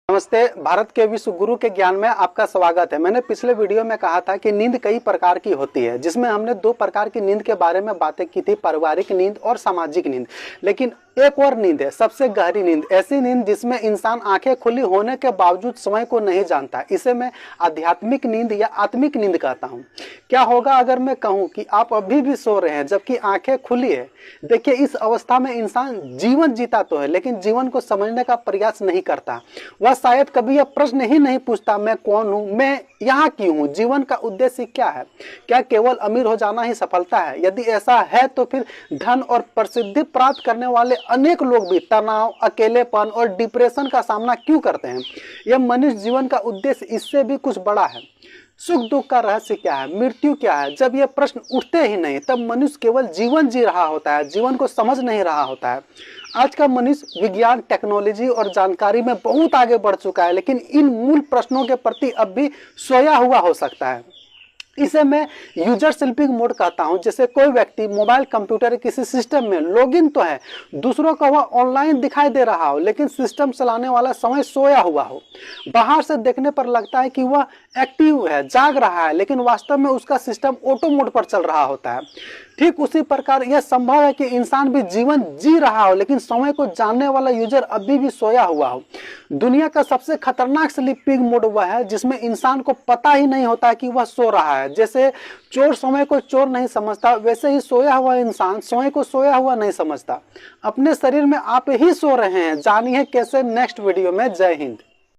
नमस्ते। भारत के विश्व गुरु के ज्ञान में आपका स्वागत है। मैंने पिछले वीडियो में कहा था कि नींद कई प्रकार की होती है, जिसमें हमने दो प्रकार की नींद के बारे में बातें की थी, पारिवारिक नींद और सामाजिक नींद। लेकिन एक और नींद है, सबसे गहरी नींद, ऐसी नींद जिसमें इंसान आंखें खुली होने के बावजूद समय को नहीं जानता। इसे मैं आध्यात्मिक नींद या आत्मिक नींद कहता हूँ। क्या होगा अगर मैं कहूँ कि आप अभी भी सो रहे हैं जबकि आंखें खुली है? देखिए, इस अवस्था में इंसान जीवन जीता तो है, लेकिन जीवन को समझने का प्रयास नहीं करता। वह शायद कभी यह प्रश्न ही नहीं पूछता, मैं कौन हूँ, मैं यहाँ क्यों हूँ, जीवन का उद्देश्य क्या है? क्या केवल अमीर हो जाना ही सफलता है? यदि ऐसा है तो फिर धन और प्रसिद्धि प्राप्त करने वाले अनेक लोग भी तनाव, अकेलेपन और डिप्रेशन का सामना क्यों करते हैं? यह मनुष्य जीवन का उद्देश्य इससे भी कुछ बड़ा है। सुख दुख का रहस्य क्या है, मृत्यु क्या है? जब ये प्रश्न उठते ही नहीं, तब मनुष्य केवल जीवन जी रहा होता है, जीवन को समझ नहीं रहा होता है। आज का मनुष्य विज्ञान, टेक्नोलॉजी और जानकारी में बहुत आगे बढ़ चुका है, लेकिन इन मूल प्रश्नों के प्रति अब भी सोया हुआ हो सकता है। इसे मैं यूजर स्लीपिंग मोड कहता हूं। जैसे कोई व्यक्ति मोबाइल, कंप्यूटर, किसी सिस्टम में लॉगिन तो है, दूसरों का वह ऑनलाइन दिखाई दे रहा हो, लेकिन सिस्टम चलाने वाला समय सोया हुआ हो। बाहर से देखने पर लगता है कि वह एक्टिव है, जाग रहा है, लेकिन वास्तव में उसका सिस्टम ऑटो मोड पर चल रहा होता है। ठीक उसी प्रकार यह संभव है कि इंसान भी जीवन जी रहा हो, लेकिन समय को जानने वाला यूजर अभी भी सोया हुआ हो। दुनिया का सबसे खतरनाक स्लीपिंग मोड वह है जिसमें इंसान को पता ही नहीं होता कि वह सो रहा है। जैसे चोर समय को चोर नहीं समझता, वैसे ही सोया हुआ इंसान समय को सोया हुआ नहीं समझता। अपने शरीर में आप ही सो रहे हैं। जानिए कैसे, नेक्स्ट वीडियो में। जय हिंद।